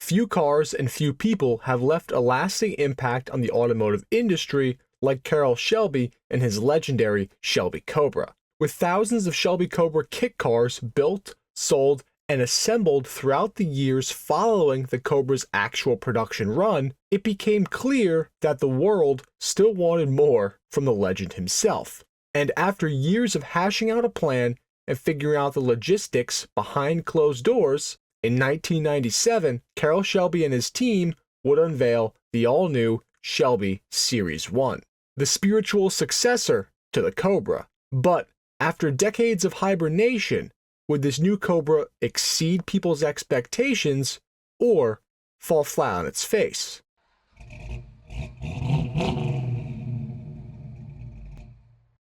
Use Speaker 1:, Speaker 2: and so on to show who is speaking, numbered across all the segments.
Speaker 1: Few cars and few people have left a lasting impact on the automotive industry like Caroll Shelby and his legendary Shelby Cobra. With thousands of Shelby Cobra kit cars built, sold, and assembled throughout the years following the Cobra's actual production run, it became clear that the world still wanted more from the legend himself. And after years of hashing out a plan and figuring out the logistics behind closed doors, in 1997, Caroll Shelby and his team would unveil the all-new Shelby Series 1, the spiritual successor to the Cobra. But after decades of hibernation, would this new Cobra exceed people's expectations or fall flat on its face?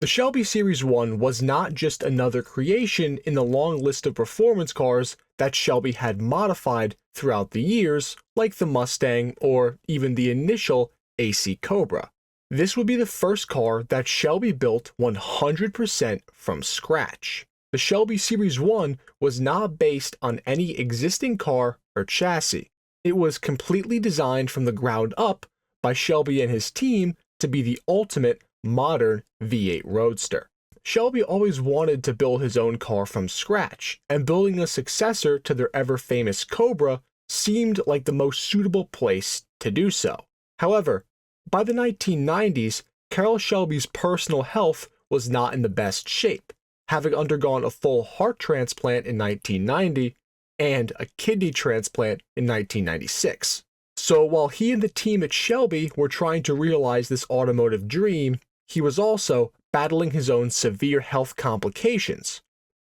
Speaker 1: The Shelby Series 1 was not just another creation in the long list of performance cars that Shelby had modified throughout the years, like the Mustang or even the initial AC Cobra. This would be the first car that Shelby built 100% from scratch. The Shelby Series 1 was not based on any existing car or chassis. It was completely designed from the ground up by Shelby and his team to be the ultimate modern V8 Roadster. Shelby always wanted to build his own car from scratch, and building a successor to their ever-famous Cobra seemed like the most suitable place to do so. However, by the 1990s, Caroll Shelby's personal health was not in the best shape, having undergone a full heart transplant in 1990 and a kidney transplant in 1996. So while he and the team at Shelby were trying to realize this automotive dream, he was also battling his own severe health complications,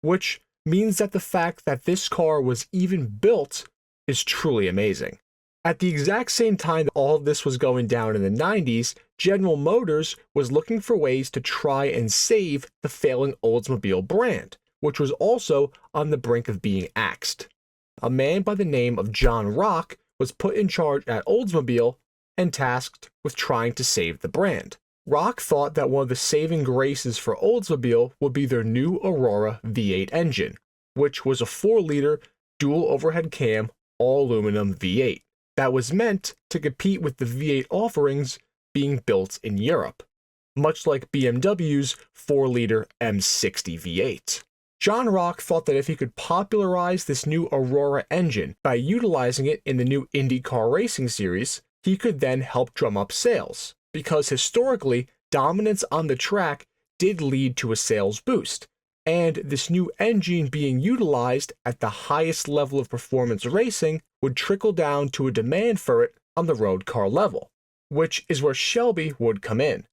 Speaker 1: which means that the fact that this car was even built is truly amazing. At the exact same time that all of this was going down in the 90s, General Motors was looking for ways to try and save the failing Oldsmobile brand, which was also on the brink of being axed. A man by the name of John Rock was put in charge at Oldsmobile and tasked with trying to save the brand. Rock thought that one of the saving graces for Oldsmobile would be their new Aurora V8 engine, which was a 4-liter dual overhead cam all-aluminum V8 that was meant to compete with the V8 offerings being built in Europe, much like BMW's 4-liter M60 V8. John Rock thought that if he could popularize this new Aurora engine by utilizing it in the new IndyCar racing series, he could then help drum up sales, because historically, dominance on the track did lead to a sales boost, and this new engine being utilized at the highest level of performance racing would trickle down to a demand for it on the road car level, which is where Shelby would come in.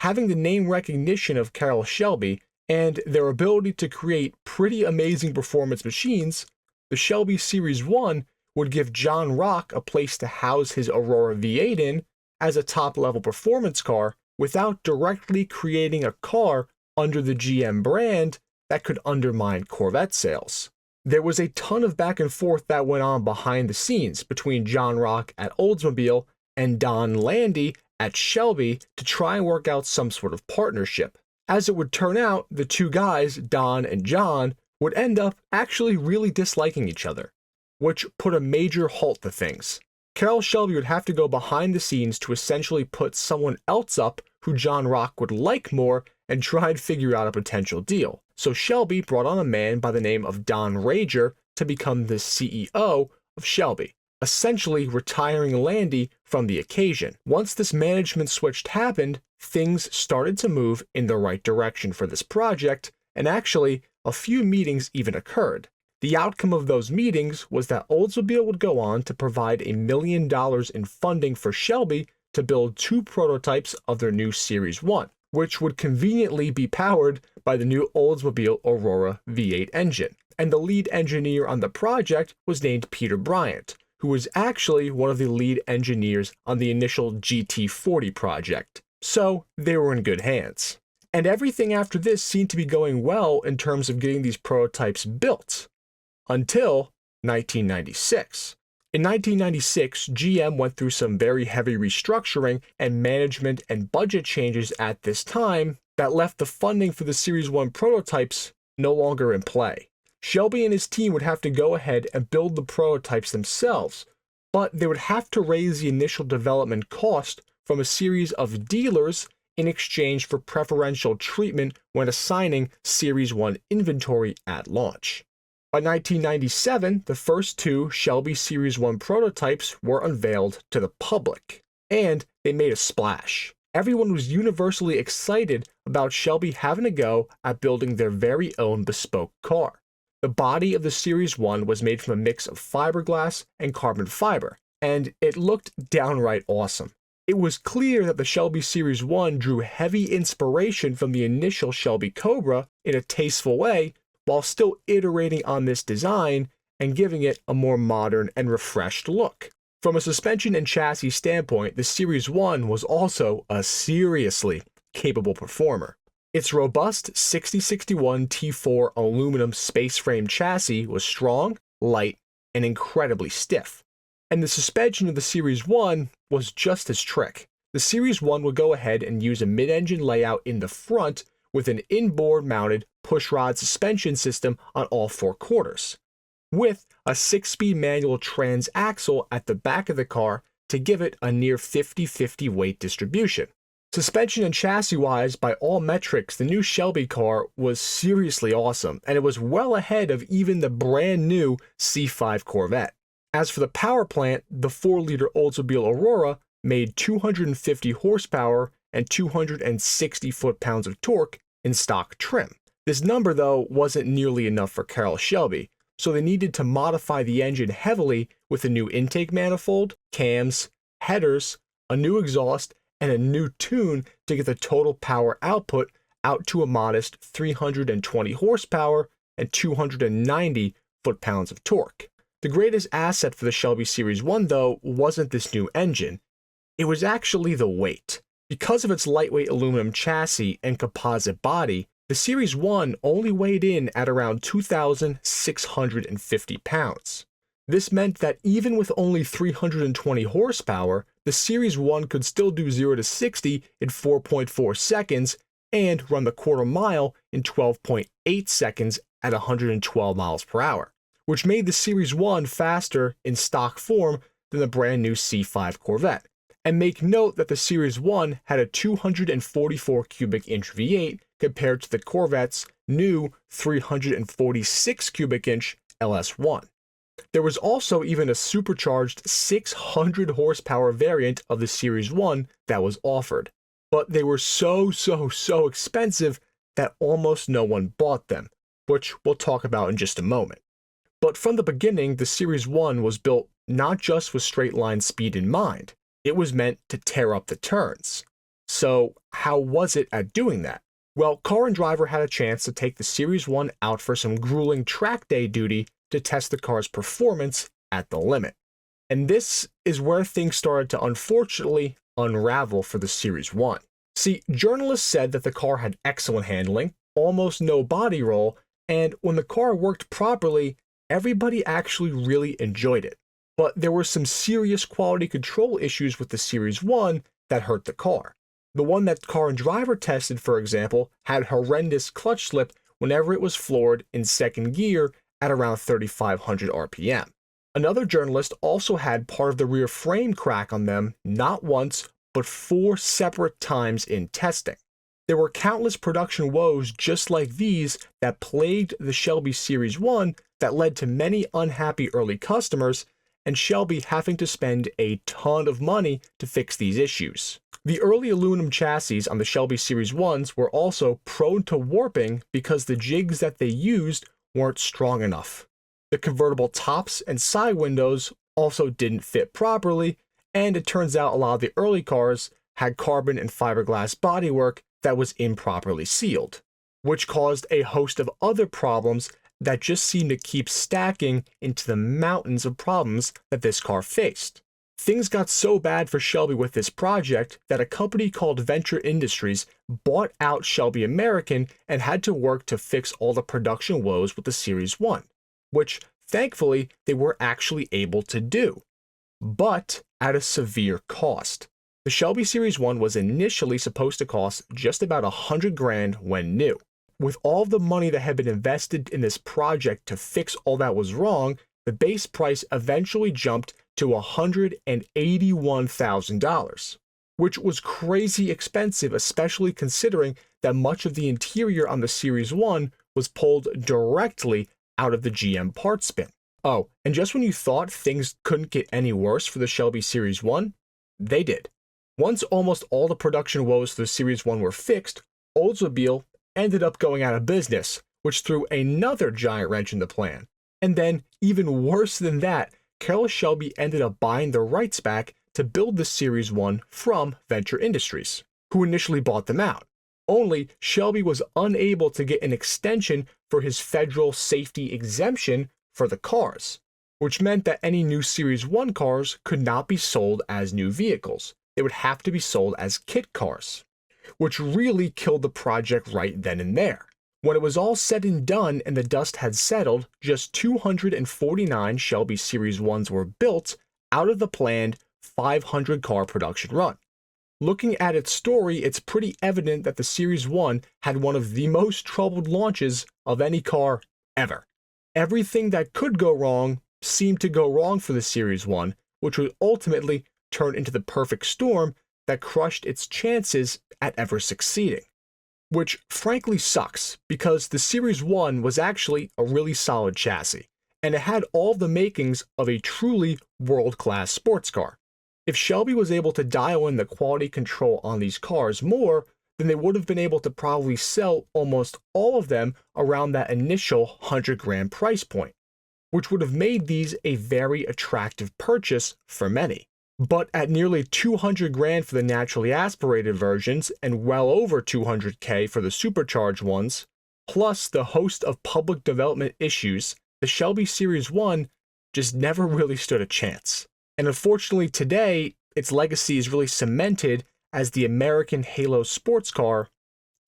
Speaker 1: Having the name recognition of Caroll Shelby and their ability to create pretty amazing performance machines, the Shelby Series 1 would give John Rock a place to house his Aurora V8 in as a top-level performance car without directly creating a car under the GM brand that could undermine Corvette sales. There was a ton of back and forth that went on behind the scenes between John Rock at Oldsmobile and Don Landy at Shelby to try and work out some sort of partnership. As it would turn out, the two guys, Don and John, would end up actually really disliking each other, which put a major halt to things. Caroll Shelby would have to go behind the scenes to essentially put someone else up who John Rock would like more and try and figure out a potential deal. So Shelby brought on a man by the name of Don Rager to become the CEO of Shelby, essentially retiring Landy from the occasion. Once this management switch happened, things started to move in the right direction for this project, and actually, a few meetings even occurred. The outcome of those meetings was that Oldsmobile would go on to provide $1 million in funding for Shelby to build 2 prototypes of their new Series 1, which would conveniently be powered by the new Oldsmobile Aurora V8 engine. And the lead engineer on the project was named Peter Bryant, who was actually one of the lead engineers on the initial GT40 project. So they were in good hands. And everything after this seemed to be going well in terms of getting these prototypes built, until 1996. In 1996, GM went through some very heavy restructuring and management and budget changes at this time that left the funding for the Series 1 prototypes no longer in play. Shelby and his team would have to go ahead and build the prototypes themselves, but they would have to raise the initial development cost from a series of dealers in exchange for preferential treatment when assigning Series 1 inventory at launch. By 1997, the first two Shelby Series 1 prototypes were unveiled to the public, and they made a splash. Everyone was universally excited about Shelby having a go at building their very own bespoke car. The body of the Series 1 was made from a mix of fiberglass and carbon fiber, and it looked downright awesome. It was clear that the Shelby Series 1 drew heavy inspiration from the initial Shelby Cobra in a tasteful way, while still iterating on this design and giving it a more modern and refreshed look. From a suspension and chassis standpoint, the Series 1 was also a seriously capable performer. Its robust 6061 T4 aluminum space frame chassis was strong, light, and incredibly stiff. And the suspension of the Series 1 was just as trick. The Series 1 would go ahead and use a mid-engine layout in the front with an inboard mounted pushrod suspension system on all four quarters, with a 6-speed manual transaxle at the back of the car to give it a near 50-50 weight distribution. Suspension and chassis-wise, by all metrics, the new Shelby car was seriously awesome, and it was well ahead of even the brand new C5 Corvette. As for the power plant, the 4-liter Oldsmobile Aurora made 250 horsepower and 260 foot-pounds of torque in stock trim. This number, though, wasn't nearly enough for Caroll Shelby, so they needed to modify the engine heavily with a new intake manifold, cams, headers, a new exhaust, and a new tune to get the total power output out to a modest 320 horsepower and 290 foot-pounds of torque. The greatest asset for the Shelby Series 1, though, wasn't this new engine. It was actually the weight. Because of its lightweight aluminum chassis and composite body, the Series 1 only weighed in at around 2,650 pounds. This meant that even with only 320 horsepower, the Series 1 could still do 0 to 60 in 4.4 seconds and run the quarter mile in 12.8 seconds at 112 miles per hour, which made the Series 1 faster in stock form than the brand new C5 Corvette. And make note that the Series 1 had a 244 cubic inch V8 compared to the Corvette's new 346 cubic inch LS1. There was also even a supercharged 600 horsepower variant of the Series 1 that was offered, but they were so expensive that almost no one bought them, which we'll talk about in just a moment. But from the beginning, the Series 1 was built not just with straight line speed in mind. It was meant to tear up the turns. So how was it at doing that? Well, Car and Driver had a chance to take the Series 1 out for some grueling track day duty to test the car's performance at the limit. And this is where things started to unfortunately unravel for the Series 1. See, journalists said that the car had excellent handling, almost no body roll, and when the car worked properly, everybody actually really enjoyed it. But there were some serious quality control issues with the Series 1 that hurt the car. The one that Car and Driver tested, for example, had horrendous clutch slip whenever it was floored in second gear at around 3,500 RPM. Another journalist also had part of the rear frame crack on them not once, but 4 separate times in testing. There were countless production woes just like these that plagued the Shelby Series 1 that led to many unhappy early customers, and Shelby having to spend a ton of money to fix these issues. The early aluminum chassis on the Shelby Series 1s were also prone to warping because the jigs that they used weren't strong enough. The convertible tops and side windows also didn't fit properly, and it turns out a lot of the early cars had carbon and fiberglass bodywork that was improperly sealed, which caused a host of other problems that just seemed to keep stacking into the mountains of problems that this car faced. Things got so bad for Shelby with this project that a company called Venture Industries bought out Shelby American and had to work to fix all the production woes with the Series 1, which thankfully they were actually able to do, but at a severe cost. The Shelby Series 1 was initially supposed to cost just about $100,000 when new. With all the money that had been invested in this project to fix all that was wrong, the base price eventually jumped to $181,000, which was crazy expensive, especially considering that much of the interior on the Series 1 was pulled directly out of the GM parts bin. Oh, and just when you thought things couldn't get any worse for the Shelby Series 1, they did. Once almost all the production woes for the Series 1 were fixed, Oldsmobile ended up going out of business, which threw another giant wrench in the plan. And then, even worse than that, Caroll Shelby ended up buying the rights back to build the Series 1 from Venture Industries, who initially bought them out. Only Shelby was unable to get an extension for his federal safety exemption for the cars, which meant that any new Series 1 cars could not be sold as new vehicles. They would have to be sold as kit cars, which really killed the project right then and there. When it was all said and done and the dust had settled, just 249 Shelby Series 1s were built out of the planned 500-car production run. Looking at its story, it's pretty evident that the Series 1 had one of the most troubled launches of any car ever. Everything that could go wrong seemed to go wrong for the Series 1, which would ultimately turn into the perfect storm that crushed its chances at ever succeeding. Which frankly sucks, because the Series 1 was actually a really solid chassis, and it had all the makings of a truly world-class sports car. If Shelby was able to dial in the quality control on these cars more, then they would have been able to probably sell almost all of them around that initial $100,000 price point, which would have made these a very attractive purchase for many. But at nearly $200,000 for the naturally aspirated versions and well over $200,000 for the supercharged ones, plus the host of public development issues, the Shelby Series 1 just never really stood a chance. And unfortunately today, its legacy is really cemented as the American Halo sports car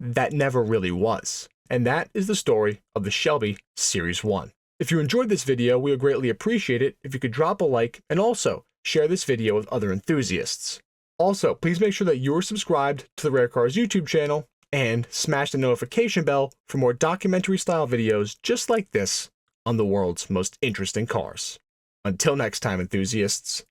Speaker 1: that never really was. And that is the story of the Shelby Series 1. If you enjoyed this video, we would greatly appreciate it if you could drop a like and also share this video with other enthusiasts. Also, please make sure that you're subscribed to the Rare Cars YouTube channel and smash the notification bell for more documentary style videos just like this on the world's most interesting cars. Until next time, enthusiasts.